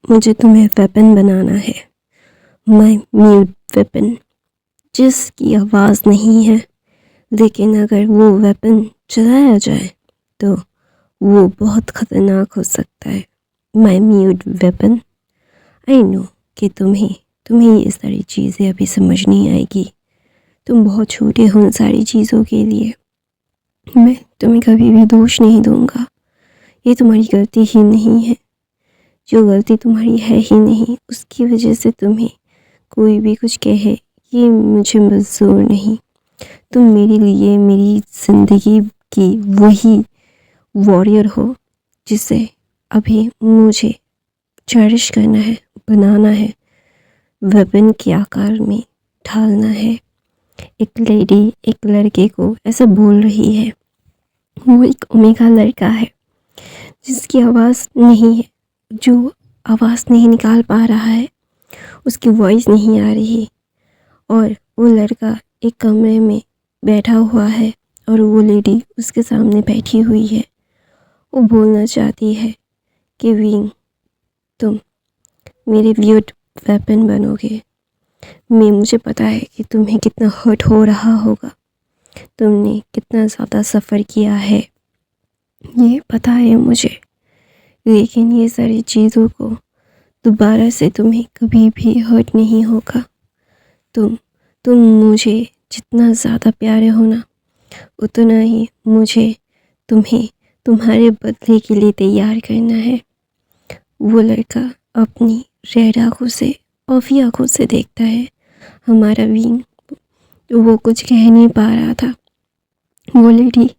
मुझे तुम्हें वेपन बनाना है, माय म्यूट वेपन, जिसकी आवाज़ नहीं है, लेकिन अगर वो वेपन चलाया जाए तो वो बहुत ख़तरनाक हो सकता है। My mute weapon. I know कि तुम्हें ये सारी चीज़ें अभी समझ नहीं आएगी। तुम बहुत छोटे हो उन सारी चीज़ों के लिए। मैं तुम्हें कभी भी दोष नहीं दूंगा। ये तुम्हारी गलती ही नहीं है। जो गलती तुम्हारी है ही नहीं, उसकी वजह से तुम्हें कोई भी कुछ कहे, ये मुझे मंजूर नहीं। तुम मेरे लिए मेरी ज़िंदगी की वही वॉरियर हो जिसे अभी मुझे चेरिश करना है, बनाना है, वेपन के आकार में ढालना है। एक लेडी एक लड़के को ऐसा बोल रही है। वो एक ओमेगा लड़का है जिसकी आवाज़ नहीं है, जो आवाज़ नहीं निकाल पा रहा है, उसकी वॉइस नहीं आ रही, और वो लड़का एक कमरे में बैठा हुआ है और वो लेडी उसके सामने बैठी हुई है। वो बोलना चाहती है कि विंग, तुम मेरे म्यूट वेपन बनोगे। मुझे पता है कि तुम्हें कितना हर्ट हो रहा होगा, तुमने कितना ज़्यादा सफ़र किया है, ये पता है मुझे, लेकिन ये सारी चीज़ों को दोबारा से तुम्हें कभी भी हर्ट नहीं होगा। तुम मुझे जितना ज़्यादा प्यारे हो ना, उतना ही मुझे तुम्हें तुम्हारे बदले के लिए तैयार करना है। वो लड़का अपनी रेड आँखों से, ऑफी आँखों से देखता है हमारा विंग। वो कुछ कह नहीं पा रहा था। वो लेडी,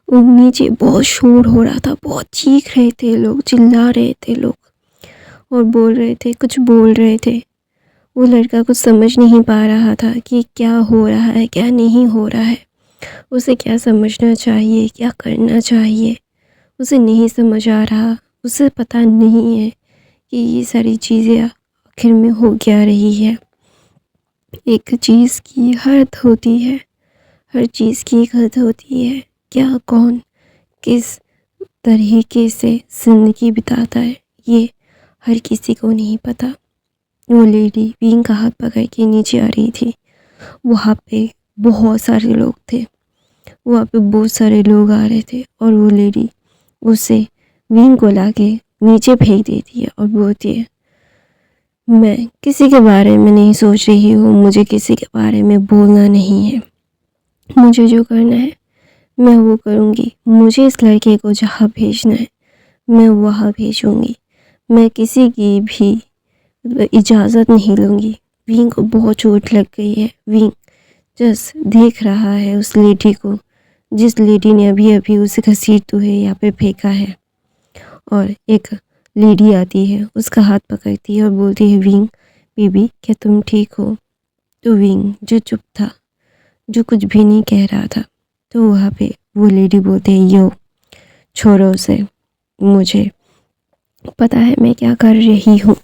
नीचे बहुत शोर हो रहा था, बहुत चीख रहे थे लोग, चिल्ला रहे थे लोग और बोल रहे थे, कुछ बोल रहे थे। वो लड़का कुछ समझ नहीं पा रहा था कि क्या हो रहा है, क्या नहीं हो रहा है, उसे क्या समझना चाहिए, क्या करना चाहिए, उसे नहीं समझ आ रहा। उसे पता नहीं है कि ये सारी चीज़ें आखिर में हो क्या रही है। एक चीज़ की हद होती है, हर चीज़ की एक हद होती है। क्या कौन किस तरीके से ज़िंदगी बिताता है, ये हर किसी को नहीं पता। वो लेडी विंग का हाथ पकड़ के नीचे आ रही थी। वहाँ पे बहुत सारे लोग थे, वहाँ पे बहुत सारे लोग आ रहे थे, और वो लेडी उसे विंग को लाके नीचे फेंक देती है और बोलती है, मैं किसी के बारे में नहीं सोच रही हूँ, मुझे किसी के बारे में बोलना नहीं है। मुझे जो करना है मैं वो करूँगी। मुझे इस लड़के को जहाँ भेजना है मैं वहाँ भेजूँगी। मैं किसी की भी इजाज़त नहीं लूँगी। विंग को बहुत चोट लग गई है। विंग जस्ट देख रहा है उस लेडी को, जिस लेडी ने अभी अभी उसे घसीटते हुए यहाँ पे फेंका है, और एक लेडी आती है, उसका हाथ पकड़ती है और बोलती है, विंग बेबी, क्या तुम ठीक हो? तो विंग जो चुप था, जो कुछ भी नहीं कह रहा था, तो वहाँ पे वो लेडी बोलते हैं, यो छोड़ो उसे, मुझे पता है मैं क्या कर रही हूँ।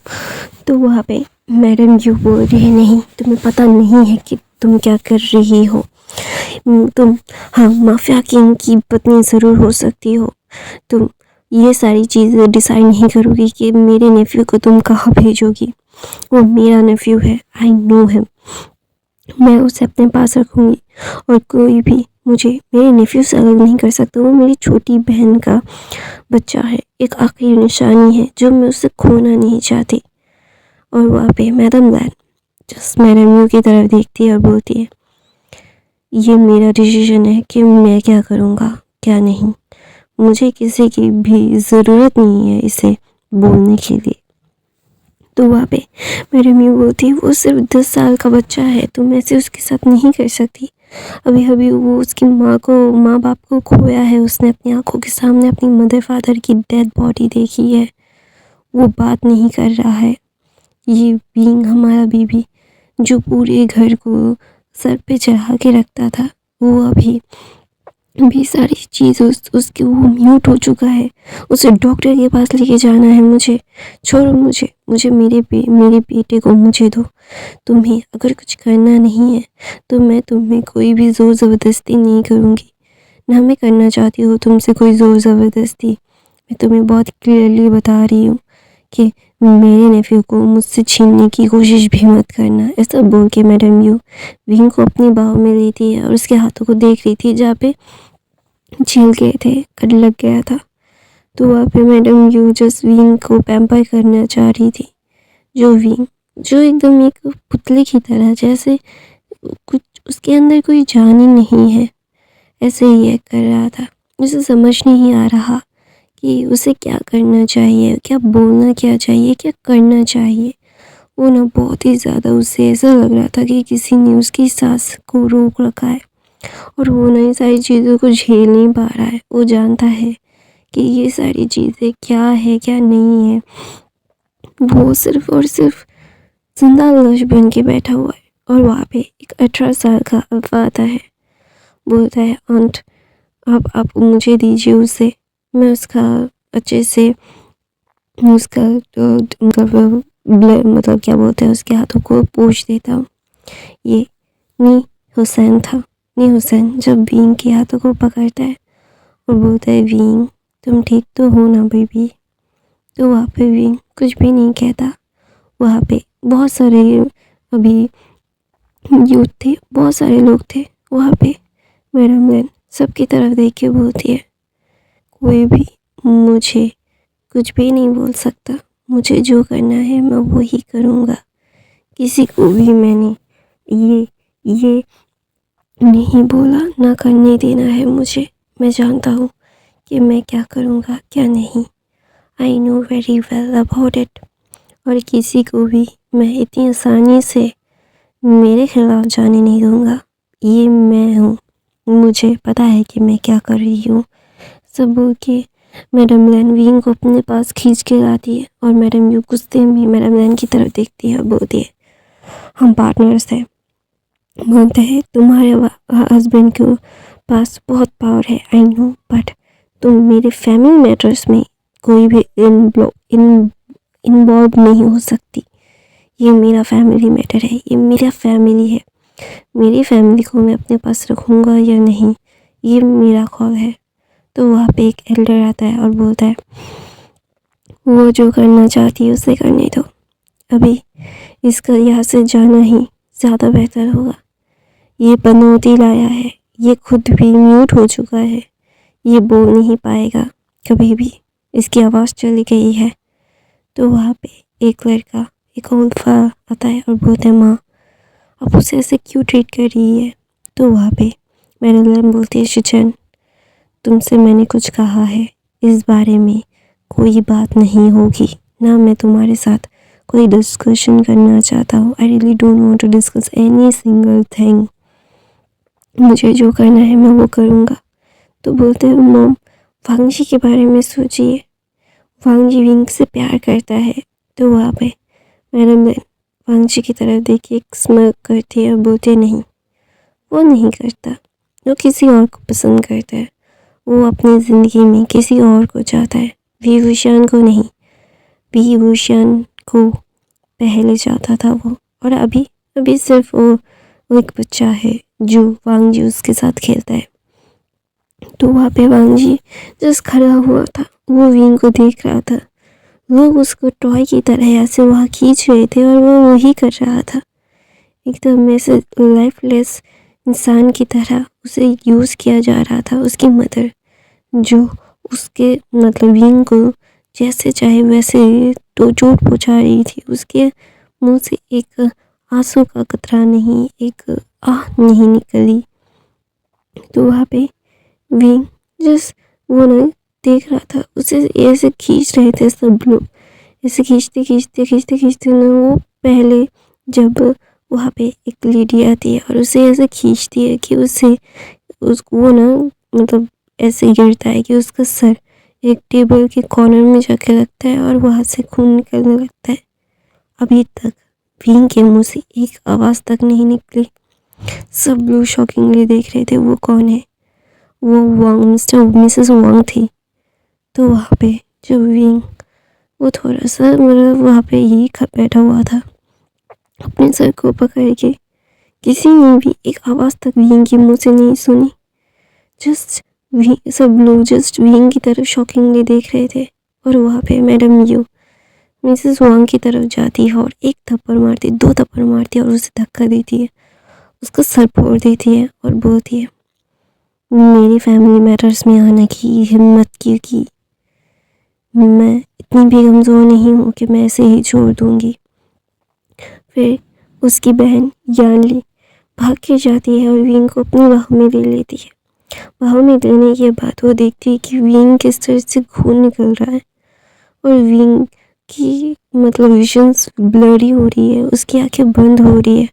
तो वहाँ पे मैडम यू बोल रही है, नहीं तुम्हें पता नहीं है कि तुम क्या कर रही हो। तुम हाँ माफिया किंग की पत्नी ज़रूर हो सकती हो, तुम ये सारी चीज़ें डिसाइड नहीं करोगी कि मेरे नेफ्यू को तुम कहाँ भेजोगी। वो मेरा नेफ्यू है, आई नो हिम, मैं उसे अपने पास रखूँगी और कोई भी मुझे मेरे नेफ्यू से अलग नहीं कर सकता। वो मेरी छोटी बहन का बच्चा है, एक आखिरी निशानी है जो मैं उससे खोना नहीं चाहती। और वहाँ पे मैडम लैन जस्ट मैडम यू की तरफ देखती है और बोलती है, ये मेरा डिसीजन है कि मैं क्या करूँगा क्या नहीं। मुझे किसी की भी ज़रूरत नहीं है इसे बोलने के लिए। तो वहाँ पे मैडम यू बोलती है, वो सिर्फ 10 साल का बच्चा है, तुम ऐसे उसके साथ नहीं कर सकती। अभी अभी वो उसकी माँ बाप को खोया है, उसने अपनी आंखों के सामने अपनी मदर फादर की डेड बॉडी देखी है। वो बात नहीं कर रहा है। ये बीइंग हमारा बीबी जो पूरे घर को सर पे चढ़ा के रखता था, वो अभी भी सारी चीज़ उसके वो म्यूट हो चुका है। उसे डॉक्टर के पास लेके जाना है। मुझे छोड़ो, मुझे मेरे बेटे को मुझे दो। तुम्हें अगर कुछ करना नहीं है तो मैं तुम्हें कोई भी ज़ोर ज़बरदस्ती नहीं करूँगी, ना मैं करना चाहती हूँ तुमसे कोई ज़ोर ज़बरदस्ती। मैं तुम्हें बहुत क्लियरली बता रही हूँ कि मेरे नेफ्यू को मुझसे छीनने की कोशिश भी मत करना। ऐसा बोल के मैडम यू विंग को अपनी बाहों में लेती है और उसके हाथों को देख रही थी जहाँ पे छिल गए थे, कट लग गया था। तो वहाँ पे मैडम यू जस्ट विंग को पैम्पर करना चाह रही थी। विंग जो एकदम एक पुतले की तरह, जैसे कुछ उसके अंदर कोई जान ही नहीं है, ऐसे ही ये कर रहा था। उसे समझ नहीं आ रहा कि उसे क्या करना चाहिए, क्या बोलना क्या चाहिए, क्या करना चाहिए। वो ना बहुत ही ज़्यादा उसे ऐसा लग रहा था कि किसी ने उसकी सांस को रोक रखा है और वो ना ये सारी चीज़ों को झेल नहीं पा रहा है। वो जानता है कि ये सारी चीज़ें क्या है क्या नहीं है। वो सिर्फ और सिर्फ जिंदा लाश बन के बैठा हुआ है और वहाँ पे एक 18 साल का अल्फा आता है, बोलता है आंट अब आप मुझे दीजिए उसे, मैं उसका अच्छे से उसका मतलब क्या बोलते हैं, उसके हाथों को पोंछ देता हूँ। ये नी हुसैन था। नी हुसैन जब विंग के हाथों को पकड़ता है और बोलता है विंग तुम ठीक तो हो ना बेबी। तो वहाँ पे विंग कुछ भी नहीं कहता। वहाँ पे बहुत सारे अभी यूथ थे, बहुत सारे लोग थे वहाँ पे। मैडम गन सबकी तरफ देख के बोलती है कोई भी मुझे कुछ भी नहीं बोल सकता, मुझे जो करना है मैं वो ही करूँगा। किसी को भी मैंने ये नहीं बोला, ना करने देना है मुझे। मैं जानता हूँ कि मैं क्या करूँगा क्या नहीं। I know very well about it. और किसी को भी मैं इतनी आसानी से मेरे खिलाफ जाने नहीं दूँगा। ये मैं हूँ, मुझे पता है कि मैं क्या कर रही हूँ। सब बोल के मैडम लैन विंग को अपने पास खींच के लाती है और मैडम यू गुस्से में मैडम लैन की तरफ देखती है और बोलती है हम पार्टनर्स हैं। बोलते हैं तुम्हारे हस्बैंड के पास बहुत पावर है आई नो, बट तुम मेरे फैमिली मैटर्स में कोई भी इन्वॉल्व नहीं हो सकती। ये मेरा फैमिली मैटर है, ये मेरा फैमिली है। मेरी फैमिली को मैं अपने पास रखूँगा या नहीं ये मेरा कॉल है। तो वहाँ पे एक एल्डर आता है और बोलता है वो जो करना चाहती है उसे करने दो, अभी इसका यहाँ से जाना ही ज़्यादा बेहतर होगा। ये पनौती लाया है, ये खुद भी म्यूट हो चुका है, ये बोल नहीं पाएगा कभी भी, इसकी आवाज़ चली गई है। तो वहाँ पे एक लड़का, एक अल्फा आता है और बोलता है माँ आप उसे ऐसे क्यों ट्रीट कर रही है। तो वहाँ पे मैडम बोलती है शिचन तुमसे मैंने कुछ कहा है, इस बारे में कोई बात नहीं होगी, ना मैं तुम्हारे साथ कोई डिस्कशन करना चाहता हूँ। I really don't want to discuss any single thing. मुझे जो करना है मैं वो करूँगा। तो बोलते हैं मॉम वांग जी के बारे में सोचिए, वांग जी विंग से प्यार करता है। तो वहाँ पे मैडम वांग जी की तरफ देखिए एक स्mirk करती है और बोलते नहीं वो नहीं करता, वो किसी और को पसंद करता है, वो अपनी ज़िंदगी में किसी और को चाहता है, विभूषण को नहीं। विभूषण को पहले चाहता था वो, और अभी सिर्फ वो एक बच्चा है जो वांग जी उसके साथ खेलता है। तो वहाँ पे वांग जी जस्ट खड़ा हुआ था, वो विंग को देख रहा था। लोग उसको टॉय की तरह ऐसे वहाँ खींच रहे थे और वो वही कर रहा था। एकदम ऐसे लाइफलेस इंसान की तरह उसे यूज़ किया जा रहा था। उसकी मदर जो उसके मतलब विंग को जैसे चाहे वैसे तो चोट पहुँचा रही थी, उसके मुंह से एक आंसू का कतरा नहीं, एक आह नहीं निकली। तो वहाँ पे विंग जस्ट वो ना देख रहा था, उसे ऐसे खींच रहे थे सब लोग, ऐसे खींचते ना। वो पहले जब वहाँ पे एक लेडी आती है और उसे ऐसे खींचती है कि उसको वो ना मतलब ऐसे गिरता है कि उसका सर एक टेबल के कॉर्नर में जाके लगता है और वहाँ से खून निकलने लगता है। अभी तक विंग के मुंह से एक आवाज़ तक नहीं निकली। सब लोग शॉकिंगली देख रहे थे वो कौन है। वो वांग मिसेस वांग थी। तो वहाँ पे जो विंग वो थोड़ा सा मतलब वहाँ पे ही बैठा हुआ था अपने सर को पकड़ के। किसी ने भी एक आवाज़ तक विंग के मुंह से नहीं सुनी। सब लोग जस्ट विंग की तरफ शॉकिंगली देख रहे थे। और वहाँ पे मैडम यू मिसेस वांग की तरफ जाती है और एक थप्पड़ मारती, 2 थप्पड़ मारती है और उसे धक्का देती है, उसका सर फोड़ देती है और बोलती है, मेरी फैमिली मैटर्स में आने की हिम्मत क्यों की? मैं इतनी भी कमज़ोर नहीं हूँ कि मैं ऐसे ही छोड़ दूँगी। फिर उसकी बहन यानली भाग के जाती है और विंग को अपनी बाहों में ले लेती है। बाहों में लेने के बाद वो देखती है कि विंग किस तरह से खून निकल रहा है और विंग की मतलब विजन्स ब्लरी हो रही है, उसकी आंखें बंद हो रही है।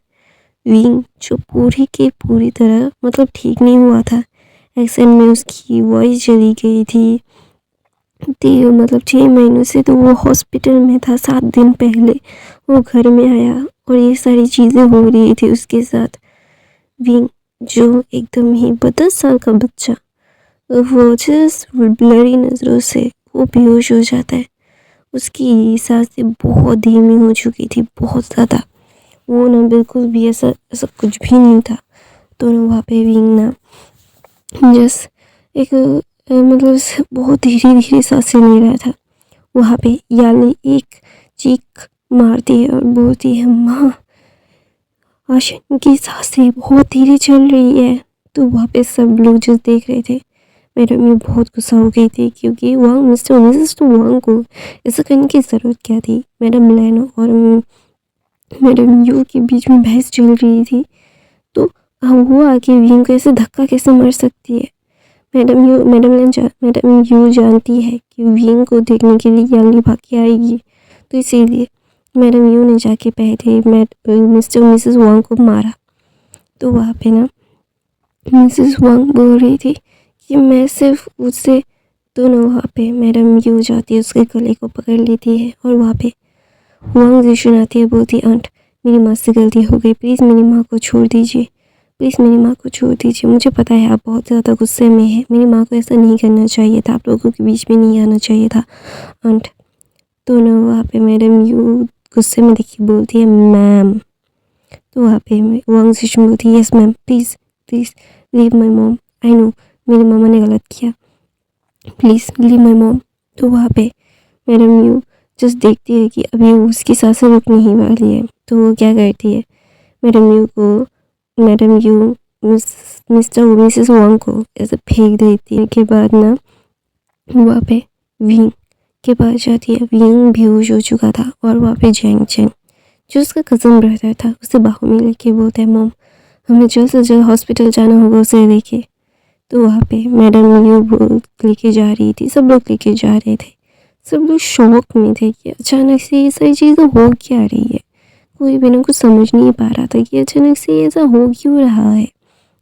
विंग जो पूरी की पूरी तरह मतलब ठीक नहीं हुआ था, एक्सेंट में उसकी वॉइस चली गई थी। मतलब 6 महीनों से तो वो हॉस्पिटल में था। 7 दिन पहले वो घर में आया और ये सारी चीज़ें हो रही थी उसके साथ। विंग जो एकदम ही 10 साल का बच्चा, वो जस्ट ब्लरी नज़रों से वो बेहोश हो जाता है। उसकी सांसें बहुत धीमी हो चुकी थी, बहुत ज़्यादा। वो ना बिल्कुल भी ऐसा ऐसा कुछ भी नहीं था। तो ना वहाँ पे विंग ना जस्ट एक मतलब बहुत धीरे धीरे सांसें ले रहा था। वहाँ पे याली एक चीख मारती है और बोलती है, माँ आशन की सांसें बहुत धीरे चल रही है। तो वहाँ पे सब लोग जो देख रहे थे, मैडम ये बहुत गुस्सा हो गई थी क्योंकि वांग मिस्टर मिसेस तो वांग को ऐसा करने की ज़रूरत क्या थी। मैडम लैन और मैडम यू के बीच में बहस चल रही थी, तो वो आके विंग को ऐसे धक्का कैसे मार सकती है। मैडम यू जानती है कि विंग को देखने के लिए याली भाग के आएगी, तो इसीलिए मैडम यू ने जाके पहले मिस्टर मिसेस वांग को मारा। तो वहाँ पे ना मिसेस वांग बोल रही थी कि मैं सिर्फ उससे, तो ना वहाँ पे मैडम यू जाती है, उसके गले को पकड़ लेती है और वहाँ पे वांग जिशन आती है, बोलती, आंट मेरी माँ से गलती हो गई, प्लीज़ मेरी माँ को छोड़ दीजिए, प्लीज़ मेरी माँ को छोड़ दीजिए। मुझे पता है आप बहुत ज़्यादा गुस्से में हैं, मेरी माँ को ऐसा नहीं करना चाहिए था, आप लोगों के बीच में नहीं आना चाहिए था आंट। तो ना वहाँ पे मैडम यू गुस्से में देखी बोलती है, मैम। तो वहाँ पे वांग जिशन बोलती है, yes ma'am, please please leave my mom, I know मेरी मामा ने गलत किया, प्लीज़ लीव माई मॉम। तो वहाँ पे मैडम यू जस्ट देखती है कि अभी उसकी सांसें रुकने ही वाली है, तो वो क्या करती है, मैडम यू मिस्टर मिसेस वांग को ऐसे फेंक देती है। के बाद ना वहाँ पे विंग के पास जाती है। विंग बेहोश हो चुका था और वहाँ पे जैंग चेन जो उसका कज़न ब्रदर था, उसे बाहों में लेके बोलता है, मॉम हमें जल्द से जल्द हॉस्पिटल जाना होगा उसे लेके। तो वहाँ पे मैडम यू लेके जा रही थी, सब लोग लेके जा रहे थे। सब लोग शौक में थे कि अचानक से ये सारी चीज़ें हो क्या रही है। कोई भी ना कुछ समझ नहीं पा रहा था कि अचानक से ऐसा हो क्यों रहा है।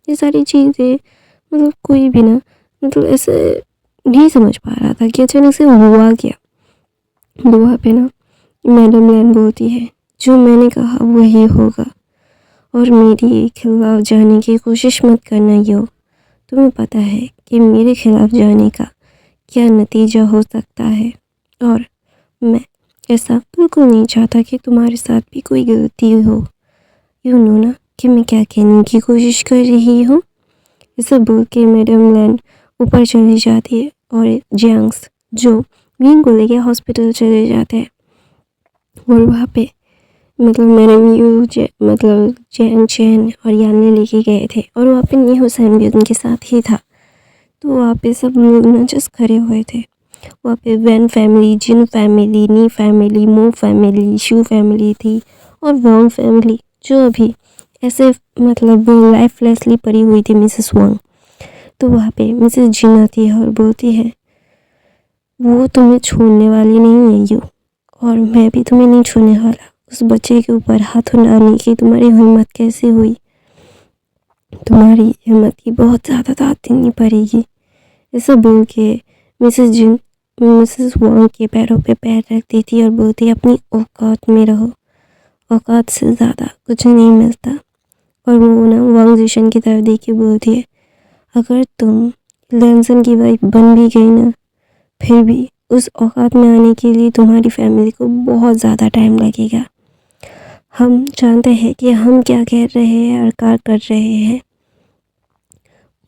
ये सारी चीज़ें मतलब कोई भी ना मतलब ऐसे नहीं समझ पा रहा था कि अचानक से हुआ क्या। तो वहाँ पे ना मैडम लैन बोलती है, जो मैंने कहा वही होगा और मेरे खिलाफ जाने की कोशिश मत करना यो। तुम्हें पता है कि मेरे खिलाफ जाने का क्या नतीजा हो सकता है और मैं ऐसा बिल्कुल नहीं चाहता कि तुम्हारे साथ भी कोई गलती हो। यू नो ना कि मैं क्या कहने की कोशिश कर रही हूँ। ऐसा बोल के मैडम लैन ऊपर चली जाती है और जियांग्स जो विंग को लेके हॉस्पिटल चले जाते हैं और वहाँ पे मतलब मैडम यू मतलब जैंग चेन और यान लेके गए थे और वहाँ पे नी हुसैन भी उनके साथ ही था। तो वहाँ पे सब लोग ना जस्ट खड़े हुए थे। वहाँ पे वैन फैमिली, जिन फैमिली, नी फैमिली, मो फैमिली, शू फैमिली थी और वांग फैमिली जो अभी ऐसे मतलब लाइफलेसली पड़ी हुई थी मिसेस वांग। तो वहाँ पे मिसेस जिन आती है और बोलती है, वो तुम्हें छोड़ने वाली नहीं है यू, और मैं भी तुम्हें नहीं छोड़ने वाला। उस बच्चे के ऊपर हाथ उठाने की तुम्हारी हिम्मत कैसे हुई? तुम्हारी हिम्मत की बहुत ज़्यादा दाद देनी पड़ेगी। ऐसा बोल के मिसेस जिन मिसेस वांग के पैरों पे पैर रख देती और बोलती है, अपनी औकात में रहो, औकात से ज़्यादा कुछ नहीं मिलता। और वो ना वांग जिशन की तरफ देख के बोलती है, अगर तुम लैंसन की वाइफ बन भी गई ना, फिर भी उस औकात में आने के लिए तुम्हारी फैमिली को बहुत ज़्यादा टाइम लगेगा। हम जानते हैं कि हम क्या कह रहे हैं और क्या कर रहे हैं।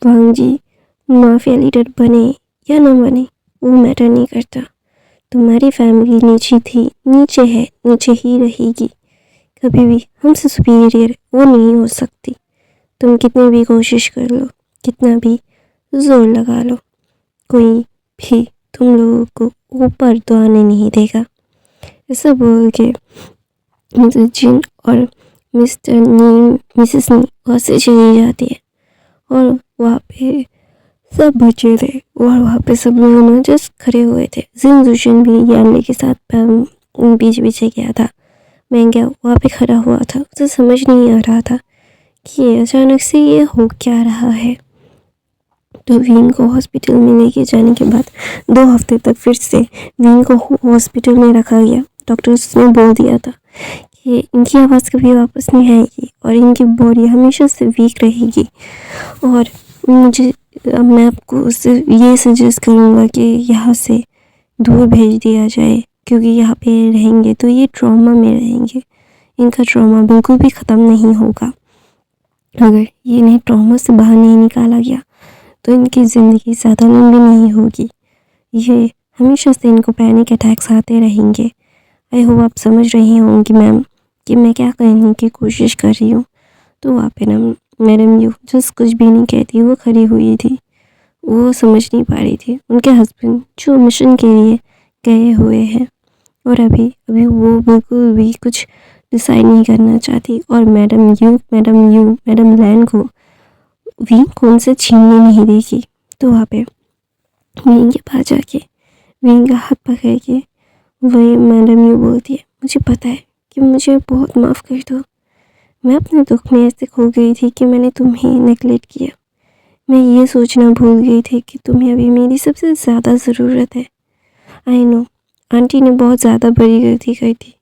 वांग जी माफिया लीडर बने या ना बने वो मैटर नहीं करता। तुम्हारी फैमिली नीचे थी, नीचे है, नीचे ही रहेगी। कभी भी हमसे सुपीरियर वो नहीं हो सकती। तुम कितनी भी कोशिश कर लो, कितना भी जोर लगा लो, कोई भी तुम लोगों को ऊपर तो आने नहीं देगा। ऐसा बोल के मिसेस जिन और मिस्टर नीम मिसेस नी वहाँ से चली जाती है। और वहाँ पे सब बचे थे और वहाँ पे सब लोग ना जस्ट खड़े हुए थे। जिन जुशन भी यानले के साथ पीछे पीछे गया था। मैं क्या वहाँ पे खड़ा हुआ था, उसे समझ नहीं आ रहा था कि अचानक से ये हो क्या रहा है। तो विंग को हॉस्पिटल में लेके जाने के बाद 2 हफ्ते तक फिर से विंग को हॉस्पिटल में रखा गया। डॉक्टर्स ने बोल दिया था कि इनकी आवाज़ कभी वापस नहीं आएगी और इनकी बॉडी हमेशा से वीक रहेगी। और मैं आपको ये सजेस्ट करूँगा कि यहाँ से दूर भेज दिया जाए, क्योंकि यहाँ पे रहेंगे तो ये ट्रॉमा में रहेंगे। इनका ट्रॉमा बिल्कुल भी ख़त्म नहीं होगा। अगर ये इन्हें ट्रॉमा से बाहर नहीं निकाला गया तो इनकी ज़िंदगी ज़्यादा लंबी नहीं होगी। ये हमेशा से इनको पैनिक अटैक्स आते रहेंगे। आई होप आप समझ रही होंगी मैम कि मैं क्या कहने की कोशिश कर रही हूँ। तो वहाँ पे ना मैडम यू जस्ट कुछ भी नहीं कहती, वो खड़ी हुई थी। वो समझ नहीं पा रही थी उनके हस्बैंड जो मिशन के लिए गए हुए हैं और अभी वो बिल्कुल भी कुछ डिसाइड नहीं करना चाहती। और मैडम लैन को विंग को उनसे छीनने नहीं देगी। तो वहाँ पे विंग के पास जाके विंग का हाथ पकड़ के वही मैडम यू बोलती है, मुझे पता है कि मुझे बहुत माफ़ कर दो। मैं अपने दुख में ऐसे खो गई थी कि मैंने तुम्हें नेगलेक्ट किया। मैं ये सोचना भूल गई थी कि तुम्हें अभी मेरी सबसे ज़्यादा ज़रूरत है। आई नो आंटी ने बहुत ज़्यादा बड़ी गलती कर दी।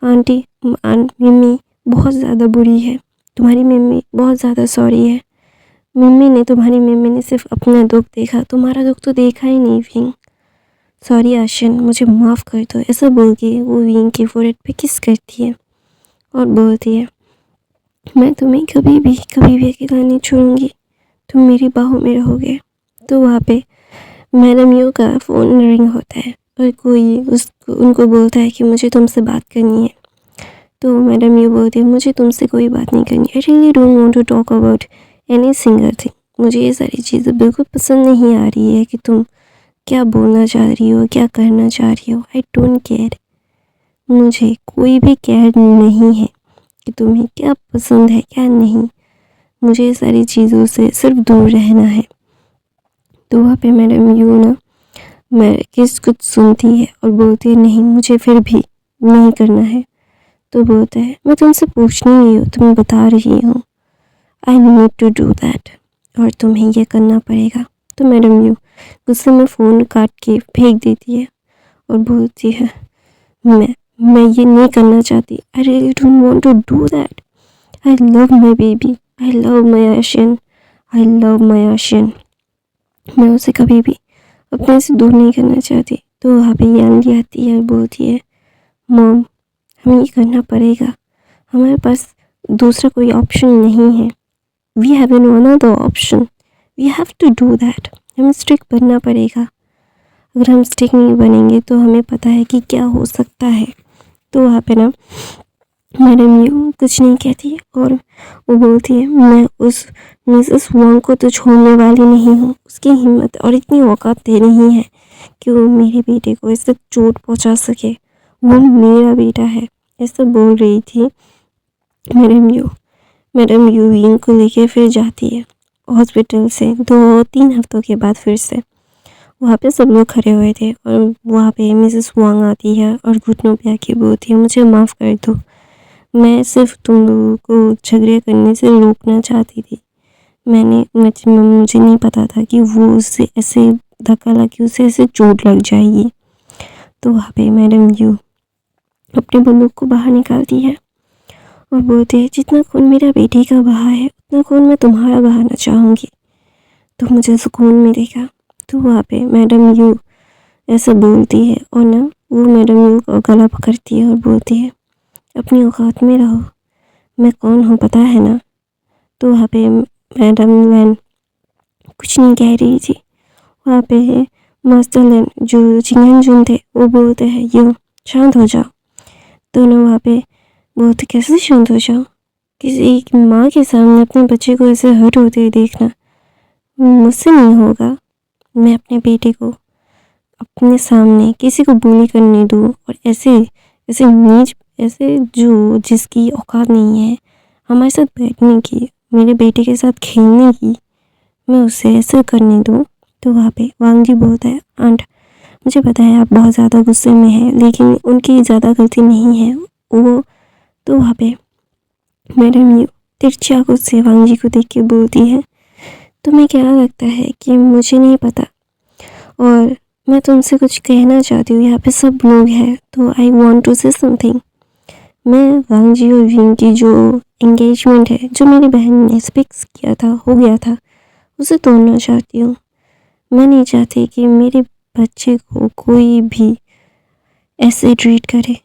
आंटी मम्मी बहुत ज़्यादा बुरी है, तुम्हारी मम्मी बहुत ज़्यादा सॉरी है। तुम्हारी मम्मी ने सिर्फ अपना दुख देखा, तुम्हारा दुख तो देखा ही नहीं विंग। सॉरी आशन, मुझे माफ़ कर दो। ऐसा बोल के वो विंग के फोrehead पे किस करती है और बोलती है, मैं तुम्हें कभी भी अकेला नहीं छोड़ूंगी, तुम मेरी बाहों में रहोगे। तो वहाँ पे मैडम यू का फ़ोन रिंग होता है और कोई उनको बोलता है कि मुझे तुमसे बात करनी है। तो मैडम यू बोलती है, मुझे तुमसे कोई बात नहीं करनी। I really don't want to talk about any single thing. मुझे ये सारी चीज़ें बिल्कुल पसंद नहीं आ रही है कि तुम क्या बोलना चाह रही हो, क्या करना चाह रही हो। आई डोंट केयर, मुझे कोई भी केयर नहीं है कि तुम्हें क्या पसंद है क्या नहीं। मुझे ये सारी चीज़ों से सिर्फ दूर रहना है। तो वहाँ पे मैडम यू ना मैं किस कुछ सुनती है और बोलती है, नहीं मुझे फिर भी नहीं करना है। तो बोलता है, मैं तुमसे पूछनी नहीं हूँ, तुम्हें बता रही हूँ। I need to do that और तुम्हें ये करना पड़ेगा। तो मैडम यू गुस्से में फ़ोन काट के फेंक देती है और बोलती है, मैं ये नहीं करना चाहती। I really don't want to do that. I love my baby, I love my Ashiyan, I love my Ashiyan. मैं उसे कभी भी अपने से दूर नहीं करना चाहती। तो वहाँ पे यानली आती है और बोलती है, मॉम हमें ये करना पड़ेगा, हमारे पास दूसरा कोई ऑप्शन नहीं है। We have no another option, we have to do that. हमें स्ट्रिक्ट बनना पड़ेगा। अगर हम स्ट्रिक्ट नहीं बनेंगे तो हमें पता है कि क्या हो सकता है। तो वहाँ पे ना मैडम यू कुछ नहीं कहती और वो बोलती है, मैं उस मिसेस वांग को तो छोड़ने वाली नहीं हूँ। उसकी हिम्मत और इतनी औकात नहीं है कि वो मेरे बेटे को इससे चोट पहुँचा सके। वो मेरा बेटा है, ऐसा बोल रही थी madam you. Madam you wing को लेके फिर जाती है हॉस्पिटल से 2-3 हफ्तों के बाद। फिर से वहाँ पे सब लोग खड़े हुए थे और वहाँ पे मिसेस वांग आती है और घुटनों पे आके बोलती है, मुझे माफ़ कर दो, मैं सिर्फ तुम लोगों को झगड़े करने से रोकना चाहती थी। मुझे नहीं पता था कि वो उससे ऐसे धक्का लगे उसे ऐसे चोट लग जाएगी। तो वहाँ पे मैडम यू अपने बंदूक को बाहर निकालती है और बोलती है, जितना खून मेरा बेटी का बहा है उतना खून मैं तुम्हारा बहाना चाहूँगी तो मुझे सुकून मिलेगा। तो वहाँ पे मैडम यू ऐसा बोलती है और ना वो मैडम यू का गला पकड़ती है और बोलती है, अपनी औकात में रहो, मैं कौन हूँ पता है ना। तो वहाँ पे मैडम लैन कुछ नहीं कह रही थी। वहाँ पे मास्टर लिन जो चिंगन जुन थे वो बोलते हैं यो शांत हो जाओ। दोनों वहाँ पे बोलते कैसे शांत हो जाओ, किसी एक माँ के सामने अपने बच्चे को ऐसे हर्ट होते हुए देखना मुझसे नहीं होगा। मैं अपने बेटे को अपने सामने किसी को bully करने दूँ और ऐसे ऐसे नीच, ऐसे जो जिसकी औकात नहीं है हमारे साथ बैठने की, मेरे बेटे के साथ खेलने की, मैं उसे ऐसा करने दूँ। तो वहाँ पे वांग जी बोलता है आंट मुझे पता है आप बहुत ज़्यादा गुस्से में हैं, लेकिन उनकी ज़्यादा गलती नहीं है वो। तो वहाँ पे मैडम यू तिरछी आंखों से वांग जी को देख के बोलती है तुम्हें क्या लगता है कि मुझे नहीं पता, और मैं तुमसे कुछ कहना चाहती हूँ, यहाँ पे सब लोग हैं तो I want to say something. मैं वांग जी और विंग की जो एंगेजमेंट है जो मेरी बहन ने फिक्स किया था, हो गया था, उसे तोड़ना चाहती हूँ। मैं नहीं चाहती कि मेरे बच्चे को कोई भी ऐसे ट्रीट करे,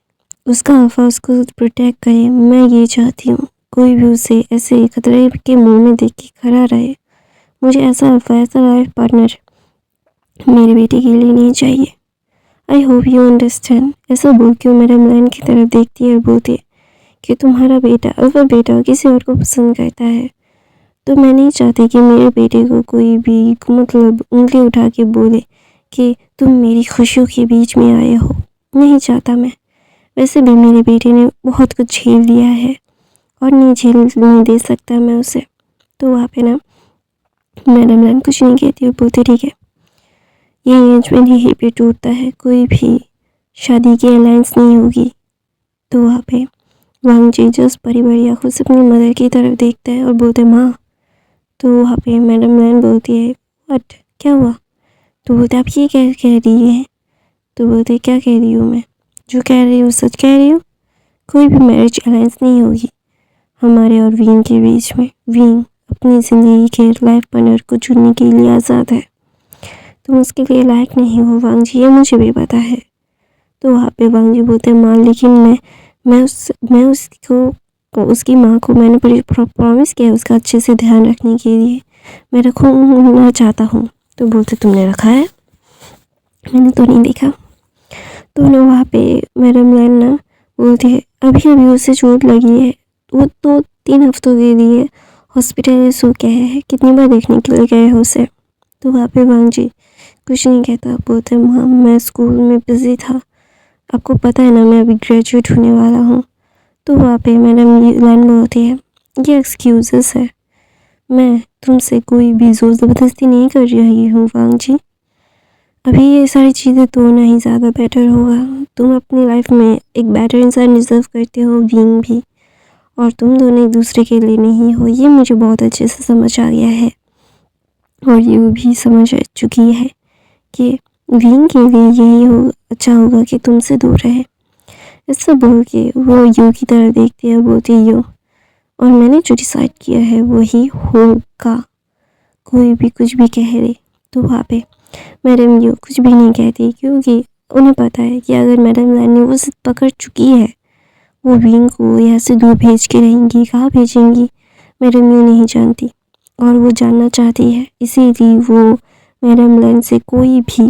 उसका अफ़ा उसको प्रोटेक्ट करे। मैं ये चाहती हूँ कोई भी उसे ऐसे खतरे के मुंह में देख के खड़ा रहे। मुझे ऐसा अफ़ा, ऐसा लाइफ पार्टनर मेरे बेटे के लिए नहीं चाहिए। I hope you understand. ऐसा बोल के मैडम लाइन की तरफ देखती है और बोलती है कि तुम्हारा बेटा अगर बेटा किसी और को पसंद करता है तो मैं नहीं चाहती कि मेरे बेटे को कोई भी मतलब उंगली उठा के बोले कि तुम मेरी खुशियों के बीच में आए हो। नहीं चाहता मैं। वैसे भी मेरे बेटे ने बहुत कुछ झेल लिया है और नहीं झेलने दे सकता मैं उसे। तो वहाँ पे ना मैडम लाइन कुछ नहीं कहती और बोलती ठीक है ये एंगेजमेंट यहीं पे टूटता है, कोई भी शादी की अलायंस नहीं होगी। तो वहाँ पे वांग जी जस्ट बड़ी बड़ी आंखों से अपनी मदर की तरफ देखता है और बोलते माँ। तो वहाँ पे मैडम लाइन बोलती है व्हाट, क्या हुआ? तो बोलते आप ये क्या कह रही हैं? तो बोलते क्या कह रही हूँ मैं? जो कह रही हूँ सच कह रही हूँ। कोई भी मैरिज अलायंस नहीं होगी हमारे और विंग के बीच में। विंग अपनी ज़िंदगी के लाइफ पार्टनर को चुनने के लिए आज़ाद है, तुम उसके लिए लायक नहीं हो वांग जी, ये मुझे भी पता है। तो वहाँ पे वांग जी बोलते माँ लेकिन मैं उसको उसकी माँ को मैंने प्रॉमिस किया है उसका अच्छे से ध्यान रखने के लिए, मैं रखूँगा चाहता हूँ। तो बोलते तुमने रखा है? मैंने तो नहीं देखा। तो ना वहाँ पे मैडम लाइन ना बोलती है अभी अभी उसे चोट लगी है, वो तो 3 हफ्तों के लिए हॉस्पिटल सो गया है, कितनी बार देखने के लिए गए हो उसे। तो वहाँ पे वांग जी कुछ नहीं कहता, बोलते माँ मैं स्कूल में बिज़ी था, आपको पता है ना मैं अभी ग्रेजुएट होने वाला हूँ। तो वहाँ पे मैडम ये लाइन बोलती है ये एक्सक्यूज़ेस है, मैं तुमसे कोई भी ज़ोर ज़बरदस्ती नहीं कर रही हूँ वांग जी, अभी ये सारी चीज़ें तोड़ना ही ज़्यादा बेटर होगा। तुम अपनी लाइफ में एक बेटर इंसान डिज़र्व करते हो, विंग भी, और तुम दोनों एक दूसरे के लिए नहीं हो, ये मुझे बहुत अच्छे से समझ आ गया है। और ये भी समझ आ चुकी है कि विंग के लिए यही अच्छा होगा कि तुमसे दूर रहे। ऐसा बोल के वो यू की तरफ देखती है, बोलती यू और मैंने जो डिसाइड किया है वही होगा, कोई भी कुछ भी कह दे। तो वहाँ पे मैडम यू कुछ भी नहीं कहती क्योंकि उन्हें पता है कि अगर मैडम लाइन ने वो जिद पकड़ चुकी है वो विंग को यहाँ से दूर भेज के रहेंगी। कहाँ भेजेंगी मैडम यू नहीं जानती और वो जानना चाहती है, इसीलिए वो मैडम लाइन से कोई भी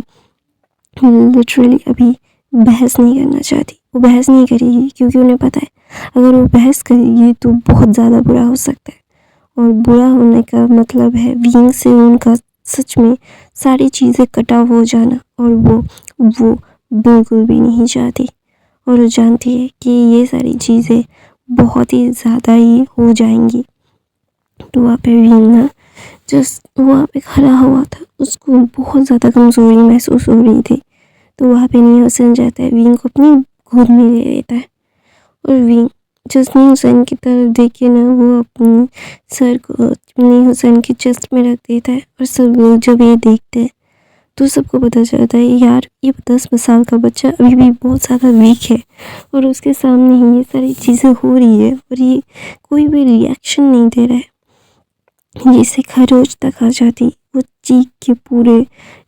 लिटरली अभी बहस नहीं करना चाहती। वो बहस नहीं करेगी क्योंकि उन्हें पता है अगर वो बहस करेगी तो बहुत ज़्यादा बुरा हो सकता है, और बुरा होने का मतलब है विंग से उनका सच में सारी चीज़ें कटाव हो जाना, और वो बिल्कुल भी नहीं चाहती। और वो जानती है कि ये सारी चीज़ें बहुत ही ज़्यादा ही हो जाएंगी। तो वहाँ पे विंग ना जस्ट वहाँ पे खड़ा हुआ था, उसको बहुत ज़्यादा कमज़ोरी महसूस हो रही थी। तो वहाँ पे नी हुसैन जाता है, विंग को अपनी गोद में ले लेता है और विंग जस्ट नी हुसैन की तरफ देखे ना वो अपनी सर को नी हुसैन की चेस्ट में रख देता है। और सब लोग जब ये देखते हैं तो सबको पता चलता है यार ये 10 साल का बच्चा अभी भी बहुत ज़्यादा वीक है और उसके सामने ही ये सारी चीज़ें हो रही है और ये कोई भी रिएक्शन नहीं दे रहा है। जिसे खरोच तक आ जाती, वो चीख के पूरे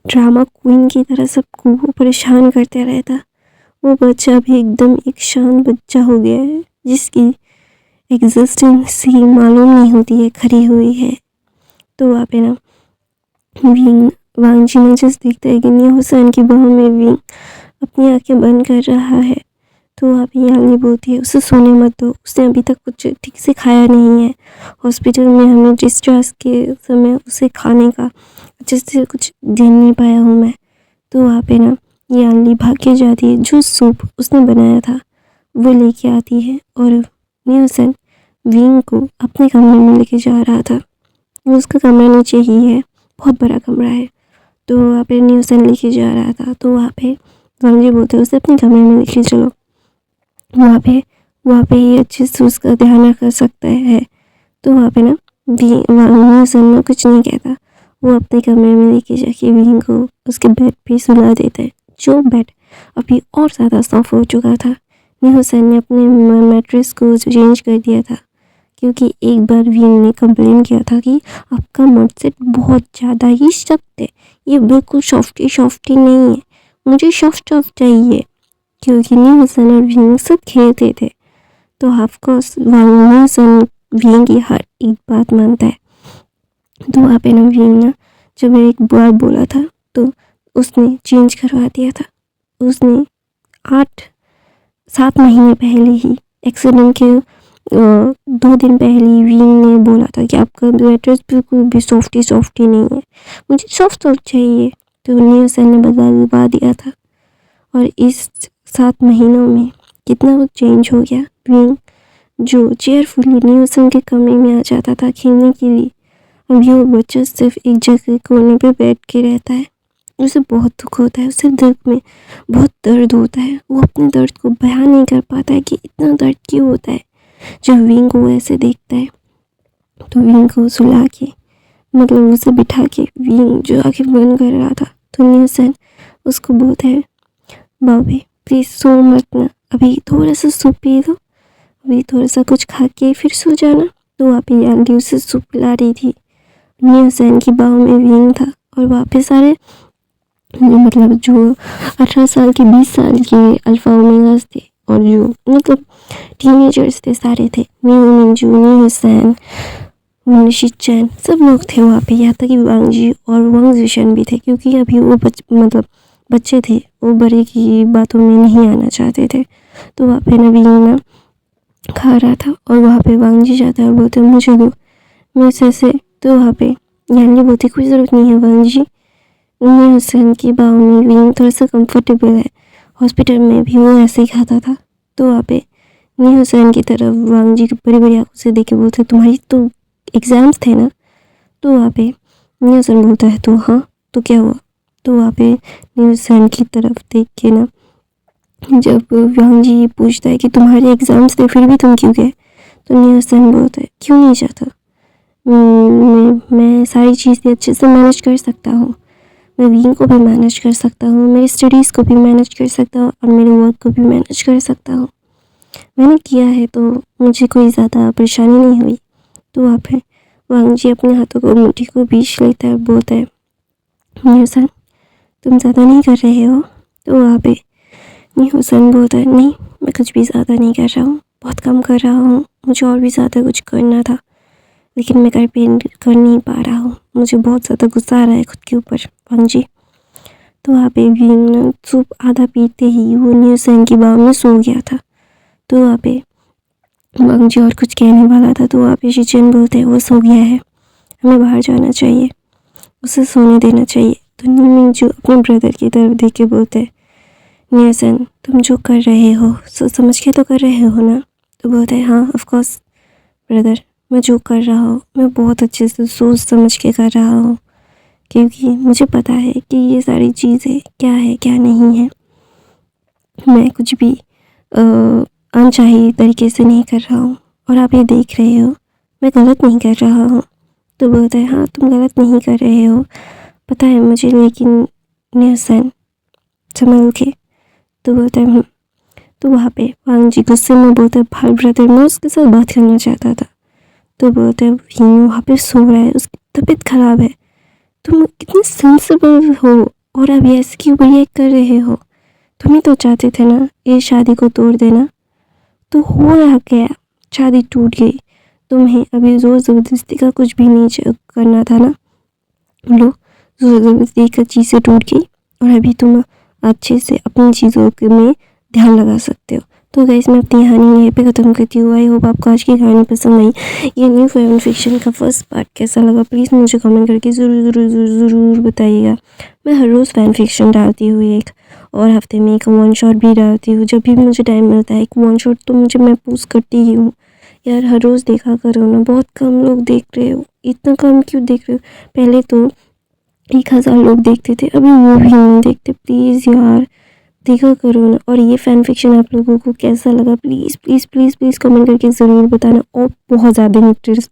ड्रामा क्वीन की तरह सबको वो परेशान करते रहता। वो बच्चा भी एकदम एक शांत बच्चा हो गया है जिसकी एग्जिस्टेंस ही मालूम नहीं होती है खड़ी हुई है। तो वहाँ पे ना विंग वांग जी जस्ट देखता है कि न्यूसन की बाहों में विंग अपनी आंखें बंद कर रहा है। तो वहाँ पे याली बोलती है उसे सोने मत दो, उसने अभी तक कुछ ठीक से खाया नहीं है। हॉस्पिटल में हमें डिस्चार्ज के समय उसे खाने का अच्छे से कुछ दे नहीं पाया हूँ मैं। तो वहाँ पे ना याली भाग के जाती है, जो सूप उसने बनाया था वो लेके आती है और न्यूसन विंग को अपने कमरे में लेके जा रहा था। उसका कमरा नीचे ही है, बहुत बड़ा कमरा है। तो वहाँ पे न्यूसन लेके जा रहा था। तो वहाँ पे वांग जी बोलते उसे अपने कमरे में लेके चलो, वहाँ पे ये अच्छे से उसका ध्यान रख सकता है। तो वहाँ पे ना न्यूसन ना कुछ नहीं कहता, वो अपने कमरे में लेके जाके विंग को उसके बेड पे सुला देता है, जो बेड अभी और ज़्यादा सॉफ्ट हो चुका था। न्यूसन ने अपने मैट्रेस को चेंज कर दिया था, क्योंकि एक बार विंग ने कंप्लेन किया था कि आपका मटसेट बहुत ज़्यादा ही सख्त है, ये बिल्कुल सॉफ्टी नहीं है, मुझे सॉफ्ट चाहिए। क्योंकि न्यूसन और विंग सब खेलते थे, तो ऑफकोर्स न्यूसन विंग की हर एक बात मानता है। तो वहाँ पे ना विंग ना जब एक बार बोला था तो उसने चेंज करवा दिया था। उसने 7 महीने पहले ही एक्सीडेंट के 2 दिन पहले ही विंग ने बोला था कि आपका मैट्रेस बिल्कुल भी सॉफ्टी नहीं है, मुझे सॉफ्ट चाहिए। तो न्यूसन ने बदलवा दिया था और इस 7 महीनों में कितना कुछ चेंज हो गया। विंग जो चेयरफुली न्यूसन के कमरे में आ जाता था खेलने के लिए, अभी वो बच्चा सिर्फ एक जगह कोने पे बैठ के रहता है। उसे बहुत दुख होता है, उसे दिल में बहुत दर्द होता है, वो अपने दर्द को बयान नहीं कर पाता है कि इतना दर्द क्यों होता है। जब विंग को ऐसे देखता है तो विंग को सुला के मतलब उसे बिठा के विंग जो आंखें बंद कर रहा था, तो न्यूसन उसको बोलता है बाबे प्लीज़ सो मत ना, अभी थोड़ा सा सूप पी दो, अभी थोड़ा सा कुछ खा के फिर सो जाना। तो वहाँ पे याली उसे सूप पिला रही थी। न्यूसन की बाहों में विंग था और वहाँ पे सारे मतलब जो 18 साल के 20 साल के अल्फा ओमेगास थे और जो मतलब टीनेजर्स थे सारे थे, मिंजू, न्यूसन, शिचैन, सब लोग थे वहाँ पे। यहाँ तक कि वांग जी और वांग जिशन भी थे, क्योंकि अभी वो मतलब बच्चे थे, वो बड़े की बातों में नहीं आना चाहते थे। तो वहाँ पे विंग ना खा रहा था और वहाँ पे वांग जी जाता है और बोलते मुझे दो, मैं से। तो वहाँ पे यानी बोलती कोई ज़रूरत नहीं है वांग जी, न्यूसन की बाहों में विंग थोड़ा सा कंफर्टेबल है, हॉस्पिटल में भी वो ऐसे ही खाता था। तो वहाँ पे न्यूसन की तरफ वांग जी बड़ी बड़ी आंखों से देखे बोलते तुम्हारी तो एग्ज़ाम्स थे ना। तो वहाँ पे न्यूसन बोलता है तो हाँ, तो क्या हुआ। तो वहाँ पे न्यूसन की तरफ देख के ना जब वांग जी पूछता है कि तुम्हारे एग्ज़ाम्स थे फिर भी तुम क्यों गए, तो न्यूसन बोलता है क्यों नहीं जाता, मैं सारी चीज़ें अच्छे से मैनेज कर सकता हूँ, मैं विंग को भी मैनेज कर सकता हूँ, मेरी स्टडीज़ को भी मैनेज कर सकता हूँ और मेरे वर्क को भी मैनेज कर सकता हूँ, मैंने किया है तो मुझे कोई ज़्यादा परेशानी नहीं हुई। तो वहाँ पे वांग जी अपने हाथों को मुट्ठी को बीच लेता है, बोलता है न्यूसन तुम ज़्यादा नहीं कर रहे हो। तो वहाँ पे न्यूसन बोलता है नहीं, मैं कुछ भी ज़्यादा नहीं कर रहा हूँ, बहुत कम कर रहा हूँ, मुझे और भी ज़्यादा कुछ करना था लेकिन मैं कर नहीं पा रहा हूँ, मुझे बहुत ज़्यादा गुस्सा आ रहा है खुद के ऊपर वांग जी। तो वहाँ पे विंग सूप आधा पीते ही वो न्यूसन की बाहों में सो गया था। तो वहाँ पे वांग जी और कुछ कहने वाला था, तो वहाँ पे शिचैन बोलते हैं वो सो गया है, हमें बाहर जाना चाहिए, उसे सोने देना चाहिए। तो मिंजू अपने ब्रदर की तरफ देख के बोलते हैं न्यूसन तुम जो कर रहे हो सोच समझ के तो कर रहे हो ना। तो बोलते हैं हाँ ऑफ कोर्स ब्रदर, मैं जो कर रहा हूँ मैं बहुत अच्छे से सोच समझ के कर रहा हूँ, क्योंकि मुझे पता है कि ये सारी चीज़ें क्या है क्या नहीं है, मैं कुछ भी अनचाही तरीके से नहीं कर रहा हूँ और आप ये देख रहे हो मैं गलत नहीं कर रहा हूँ। तो बोलता है हाँ तुम गलत नहीं कर रहे हो, पता है मुझे, लेकिन न्यूसन संभल के। तो बोलता है तो वहाँ पे वांग जी गुस्से में बोलते हैं भाई ब्रदर मैं उसके साथ बात करना चाहता था। तो बोलते हैं वहाँ पे सो रहा है, उसकी तबीयत खराब है, तुम कितने सेंसिबल हो और अब ऐसे क्यों रिएक्ट कर रहे हो, तुम ही तो चाहते थे ना ये शादी को तोड़ देना, तो हो रहा गया, शादी टूट गई, तुम्हें अभी ज़ोर ज़बरदस्ती का कुछ भी नहीं करना था ना। लो ज़बरदस्ती का चीज़ें टूट गई और अभी तुम अच्छे से अपनी चीज़ों के में ध्यान लगा सकते हो। तो गाइस मैं अपनी कहानी यहीं पे ख़त्म करती हूँ। आई होप आपको आज की कहानी पसंद आई। ये न्यू फैन फिक्शन का फर्स्ट पार्ट कैसा लगा प्लीज़ मुझे कमेंट करके ज़रूर बताइएगा। मैं हर रोज़ फैन फिक्शन डालती हूँ एक, और हफ्ते में एक वन शॉट भी डालती हूँ। जब भी मुझे टाइम मिलता है एक वन शॉट तो मैं पोस्ट करती ही हूँ। यार हर रोज़ देखा करो ना, बहुत कम लोग देख रहे हो। इतना कम क्यों देख रहे हो? पहले तो 1000 लोग देखते थे, अभी वो भी नहीं देखते। प्लीज़ यार देखा करो ना। और ये फ़ैन फिक्शन आप लोगों को कैसा लगा प्लीज़ कमेंट करके ज़रूर बताना। और बहुत ज़्यादा इंटरेस्ट